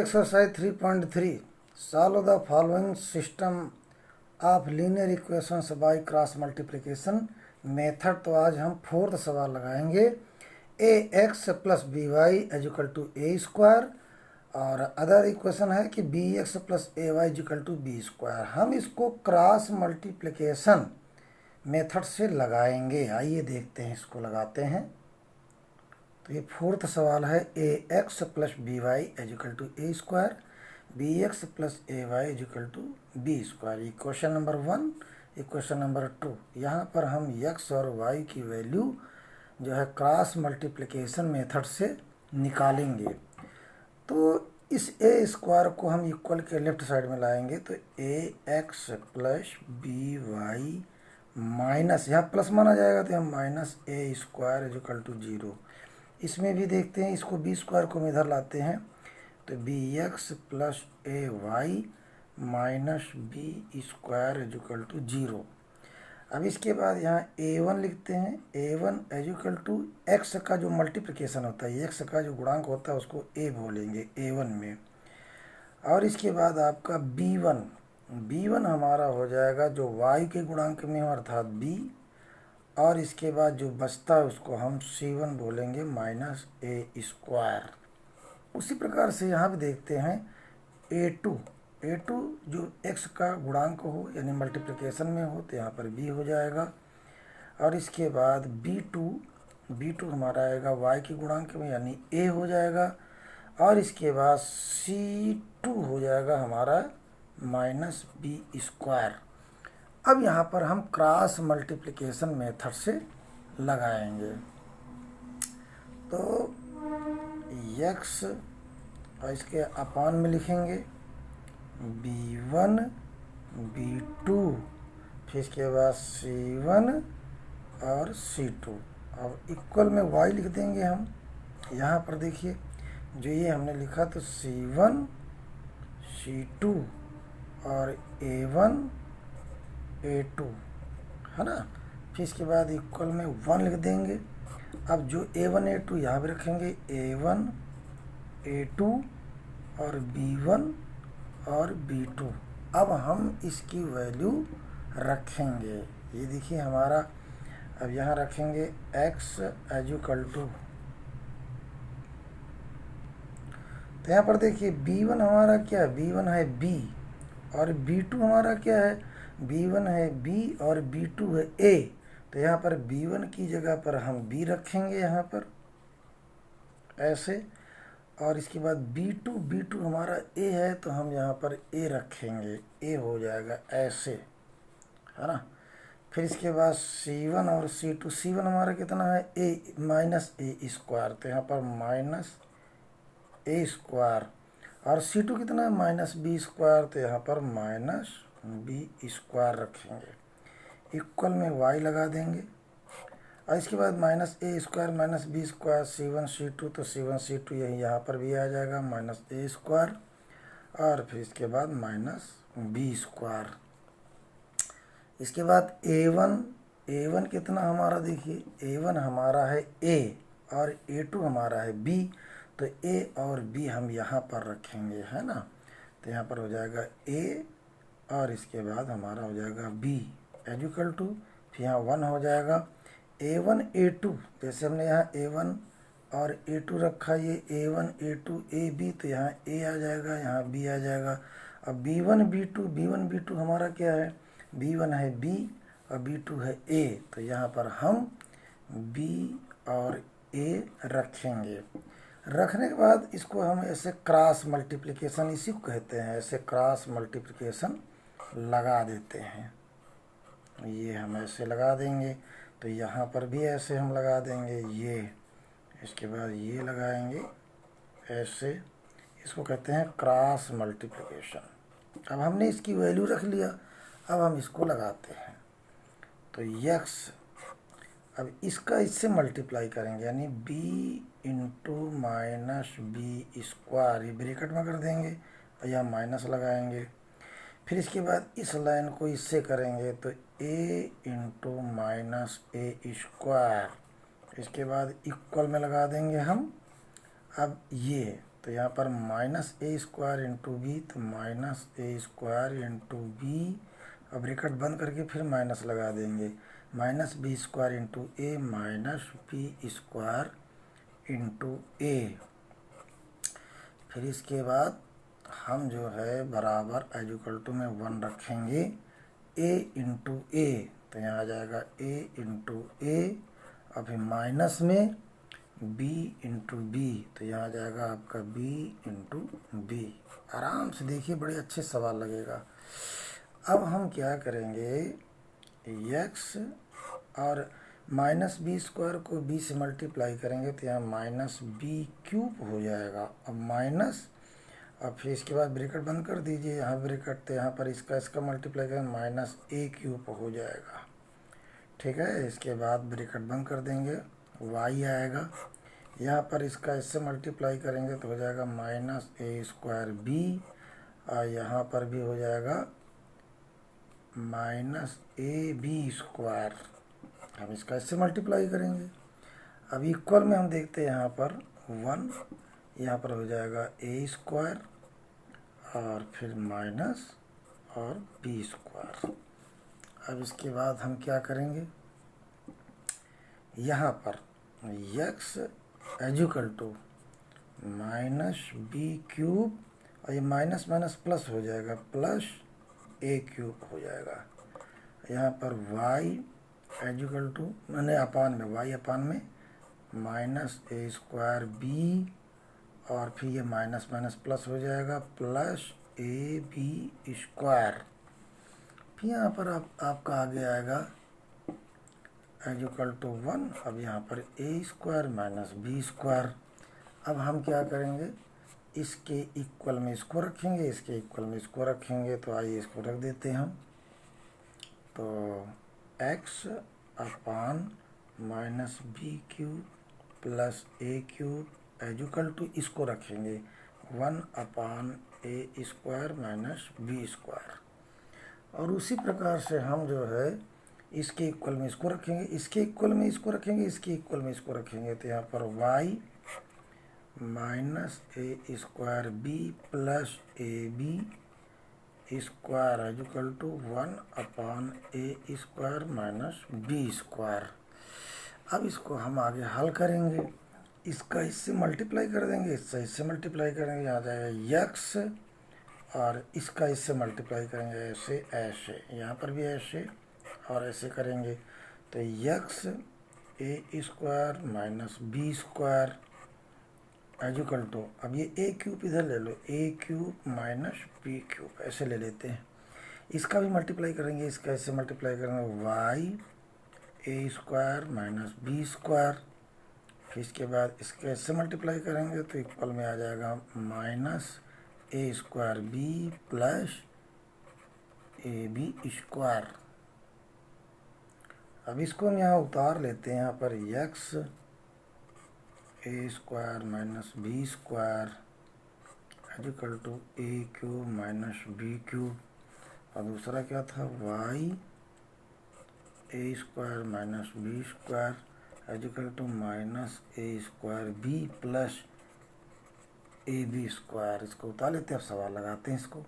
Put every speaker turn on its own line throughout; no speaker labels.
exercise 3.3 solve the following system of linear equations by cross multiplication method. तो आज हम fourth सवाल लगाएंगे। A x plus b y equal to a square और other equation है कि b x plus A y equal to b square. हम इसको क्रॉस मल्टीप्लिकेशन मेथड से लगाएंगे। आइए देखते हैं, इसको लगाते हैं। तो ये फोर्थ सवाल है। A x plus b y equal to a square, b x plus A y equal to b square. ये क्वेश्चन नंबर 1। इक्वेशन नंबर 2, यहाँ पर हम एक्स और वाई की वैल्यू जो है क्रॉस मल्टीप्लिकेशन मेथड से निकालेंगे। तो इस ए स्क्वायर को हम इक्वल के लेफ्ट साइड में लाएंगे तो a x plus b y minus, यहाँ प्लस माना जाएगा तो हम minus A square equal to 0। इसमें भी देखते हैं, इसको बी स्क्वायर को हम इधर लाते हैं तो B x plus A Y minus B square equal to 0। अब इसके बाद यहाँ a1 लिखते हैं। a1 इक्वल टू एक्स का जो मल्टीप्लिकेशन होता है, एक्स का जो गुणांक होता है उसको a बोलेंगे a1 में। और इसके बाद आपका b1 हमारा हो जाएगा जो y के गुणांक में हो अर्थात b। और इसके बाद जो बचता है उसको हम c1 बोलेंगे माइनस ए स्क्वायर। उसी प्रकार से यहाँ भी देखते हैं a2 जो x का गुणांक हो यानी मल्टीप्लिकेशन में हो तो यहाँ पर b हो जाएगा। और इसके बाद b2 हमारा आएगा y के गुणांक में यानी a हो जाएगा। और इसके बाद c2 हो जाएगा हमारा माइनस बी स्क्वायर। अब यहाँ पर हम क्रॉस मल्टीप्लिकेशन मेथड से लगाएंगे। तो x और इसके अपान में लिखेंगे b1 b2, फिर इसके बाद c1 और c2। अब इक्वल में y लिख देंगे हम। यहाँ पर देखिए जो ये हमने लिखा तो c1 c2 और a1 a2 है ना। फिर इसके बाद इक्वल में 1 लिख देंगे। अब जो a1 a2 यहाँ भी रखेंगे a1 a2 और b1 और b2। अब हम इसकी वैल्यू रखेंगे। ये देखिए हमारा अब यहाँ रखेंगे x इक्वल टू, तो यहाँ पर देखिए b1 हमारा क्या है, b1 है b और b2 हमारा क्या है, b1 है b और b2 है a। तो यहाँ पर b1 की जगह पर हम b रखेंगे यहाँ पर ऐसे। और इसके बाद b2 हमारा a है तो हम यहाँ पर a रखेंगे, a हो जाएगा ऐसे, है ना। फिर इसके बाद c1 और c1 हमारा कितना है a माइनस ए स्क्वायर, तो यहाँ पर माइनस ए स्क्वायर। और c2 कितना है माइनस बी स्क्वायर, तो यहाँ पर माइनस बी स्क्वायर रखेंगे। इक्वल में y लगा देंगे। और इसके बाद माइनस ए square minus B square c1 c2, तो c1 c2 यही यहाँ पर भी आ जाएगा माइनस ए स्क्वायर। और फिर इसके बाद माइनस बी स्क्वायर। इसके बाद a1 कितना हमारा देखिए a1 हमारा है a और a2 हमारा है b, तो a और b हम यहाँ पर रखेंगे, है ना। तो यहाँ पर हो जाएगा a और इसके बाद हमारा हो जाएगा b इक्वल टू, फिर यहाँ 1 हो जाएगा a1 a2। जैसे हमने यहाँ a1 और a2 रखा, ये a1 a2 ab, तो यहाँ a आ जाएगा, यहाँ b आ जाएगा। अब b1 b2 हमारा क्या है, b1 है b और b2 है a, तो यहाँ पर हम b और a रखेंगे। रखने के बाद इसको हम ऐसे क्रॉस मल्टीप्लिकेशन, इसी को कहते हैं, ऐसे क्रॉस मल्टीप्लिकेशन लगा देते हैं। ये हम ऐसे लगा देंगे तो यहाँ पर भी ऐसे हम लगा देंगे ये। इसके बाद ये लगाएंगे ऐसे, इसको कहते हैं क्रॉस मल्टीप्लिकेशन। अब हमने इसकी वैल्यू रख लिया, अब हम इसको लगाते हैं। तो x, अब इसका इससे मल्टीप्लाई करेंगे यानी b into minus B square, ये ब्रैकेट में कर देंगे और यहाँ माइनस लगाएंगे। फिर इसके बाद इस लाइन को इससे करेंगे तो a into minus A square. इसके बाद इक्वल में लगा देंगे हम। अब ये तो यहाँ पर माइनस ए स्क्वायर इंटू बी, तो माइनस ए स्क्वायर इंटू बी, अब ब्रैकेट बंद करके फिर माइनस लगा देंगे, माइनस बी स्क्वायर इंटू ए माइनस बी स्क्वायर इंटू ए। फिर इसके बाद हम जो है बराबर एज इक्वल टू में 1 रखेंगे ए इंटू ए, तो यहाँ आ जाएगा ए इंटू ए, और फिर माइनस में बी इंटू बी, तो यहाँ आ जाएगा आपका बी इंटू बी। आराम से देखिए, बड़े अच्छे सवाल लगेगा। अब हम क्या करेंगे, एक्स और माइनस बी स्क्वायर को बी से मल्टीप्लाई करेंगे तो यहाँ माइनस बी क्यूब हो जाएगा। अब माइनस, अब फिर इसके बाद ब्रैकेट बंद कर दीजिए, यहाँ ब्रैकेट, तो यहाँ पर इसका मल्टीप्लाई करेंगे माइनस ए क्यूब हो जाएगा। ठीक है, इसके बाद ब्रैकेट बंद कर देंगे, वाई आएगा, यहाँ पर इसका इससे मल्टीप्लाई करेंगे तो हो जाएगा माइनस ए स्क्वायर बी, और यहाँ पर भी हो जाएगा माइनस ए बी स्क्वायर। हम इसका इससे मल्टीप्लाई करेंगे। अब इक्वल में हम देखते हैं यहाँ पर 1, यहाँ पर हो जाएगा ए स्क्वायर और फिर माइनस और बी स्क्वायर। अब इसके बाद हम क्या करेंगे, यहाँ पर x as equal to minus B cube, और ये माइनस माइनस प्लस हो जाएगा, प्लस ए क्यूब हो जाएगा। यहाँ पर y एज इक्वल टू मैंने अपान में, y अपान में माइनस ए स्क्वायर बी, और फिर ये माइनस माइनस प्लस हो जाएगा, प्लस ए बी स्क्वायर। फिर यहाँ पर आपका आगे आएगा एज इक्वल टू 1, अब यहाँ पर ए स्क्वायर माइनस बी स्क्वायर। अब हम क्या करेंगे, इसके इक्वल में इसको रखेंगे, इसके इक्वल में इसको रखेंगे, तो आइए इसको रख देते हैं हम। तो x upon minus B cube plus A cube as equal to, इसको रखेंगे 1 upon A square minus B square. और उसी प्रकार से हम जो है इसके इक्वल में इसको रखेंगे, इसके इक्वल में इसको रखेंगे, इसके इक्वल में इसको रखेंगे, तो यहाँ पर y minus A square B plus A B square is equal to 1 upon A square minus B square. अब इसको हम आगे हल करेंगे, इसका इससे मल्टीप्लाई कर देंगे, इससे मल्टीप्लाई करेंगे, यहाँ जाएगा x, और इसका इससे मल्टीप्लाई करेंगे ऐसे ऐसे, यहाँ पर भी ऐसे और ऐसे करेंगे, तो x A square minus B square as equal to, अब ये ए क्यूब इधर ले लो, A cube minus B cube ऐसे ले लेते हैं। इसका भी मल्टीप्लाई करेंगे, इसका इससे मल्टीप्लाई करेंगे y A square minus B square. फिर इसके बाद इसके इससे मल्टीप्लाई करेंगे तो इक्वल में आ जाएगा माइनस ए स्क्वायर बी प्लस ए बी स्क्वायर। अब इसको हम यहाँ उतार लेते हैं, यहाँ पर x A square minus B square is equal to A cube minus B cube, और दूसरा क्या था y A square minus B square is equal to minus A square B plus A B square. इसको उतार लेते हैं, अब सवाल लगाते हैं इसको।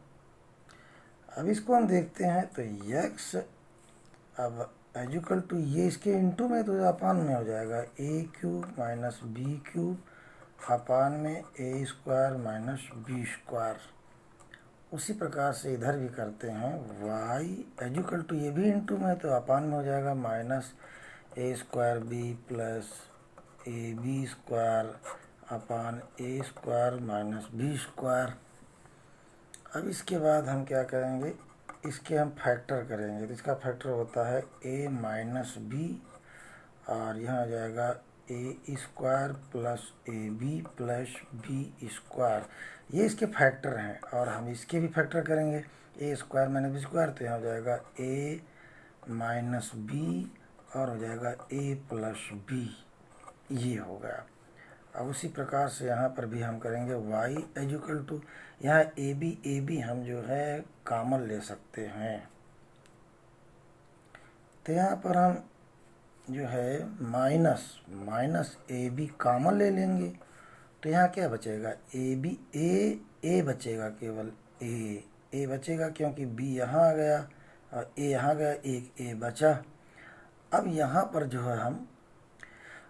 अब इसको हम देखते हैं तो x अब एज इक्वल टू, ये इसके इंटू में तो अपान में हो जाएगा a cube minus B cube upon में a square minus B square. उसी प्रकार से इधर भी करते हैं, y एज इक्वल टू, ये भी इंटू में तो अपान में हो जाएगा minus A square B plus A B square upon A square minus B square. अब इसके बाद हम क्या करेंगे, इसके हम फैक्टर करेंगे, तो इसका फैक्टर होता है a माइनस बी, और यहाँ आ जाएगा a square plus A b plus b square. ये इसके फैक्टर हैं, और हम इसके भी फैक्टर करेंगे ए स्क्वायर माइनस बी स्क्वायर, तो यहाँ हो जाएगा a माइनस बी और हो जाएगा a प्लस बी, ये हो गया। अब उसी प्रकार से यहाँ पर भी हम करेंगे y एज इक्वल टू, यहाँ ए बी हम जो है कॉमन ले सकते हैं, तो यहाँ पर हम जो है माइनस ए बी कॉमन ले लेंगे, तो यहाँ क्या बचेगा, ए बी, ए बचेगा, केवल ए बचेगा, क्योंकि बी यहाँ आ गया और ए यहाँ गया, एक ए बचा। अब यहाँ पर जो है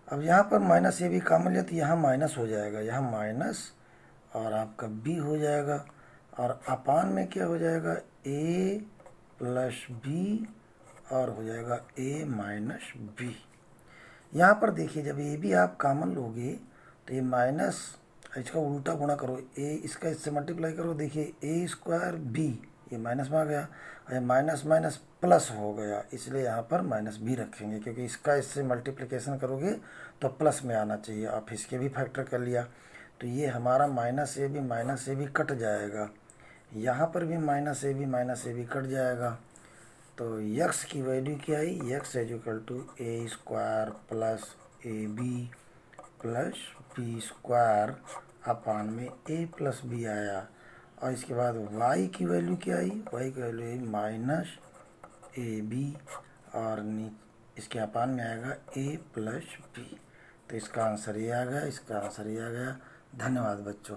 अब यहाँ पर माइनस ए भी कॉमन लिया तो यहाँ माइनस हो जाएगा, यहाँ माइनस और आपका बी हो जाएगा, और अपान में क्या हो जाएगा, ए प्लस बी और हो जाएगा ए माइनस बी। यहाँ पर देखिए जब ए बी आप कॉमन लोगे तो ये माइनस, इसका उल्टा गुणा करो, ए इसका इससे मल्टीप्लाई करो, देखिए ए स्क्वायर बी, ये माइनस में आ गया, और माइनस माइनस प्लस हो गया, इसलिए यहाँ पर माइनस बी रखेंगे, क्योंकि इसका इससे मल्टीप्लिकेशन करोगे तो प्लस में आना चाहिए। आप इसके भी फैक्टर कर लिया तो ये हमारा माइनस ए बी कट जाएगा, यहाँ पर भी माइनस ए बी कट जाएगा। तो यक्स की वैल्यू क्या आई, x equal to a square plus A b plus b square upon में ए प्लस बी आया। और इसके बाद y की वैल्यू क्या आई, y की वैल्यू आई माइनस ए बी और इसके अपान में आएगा a प्लस बी। तो इसका आंसर ये आ गया, इसका आंसर ये आ गया। धन्यवाद बच्चों।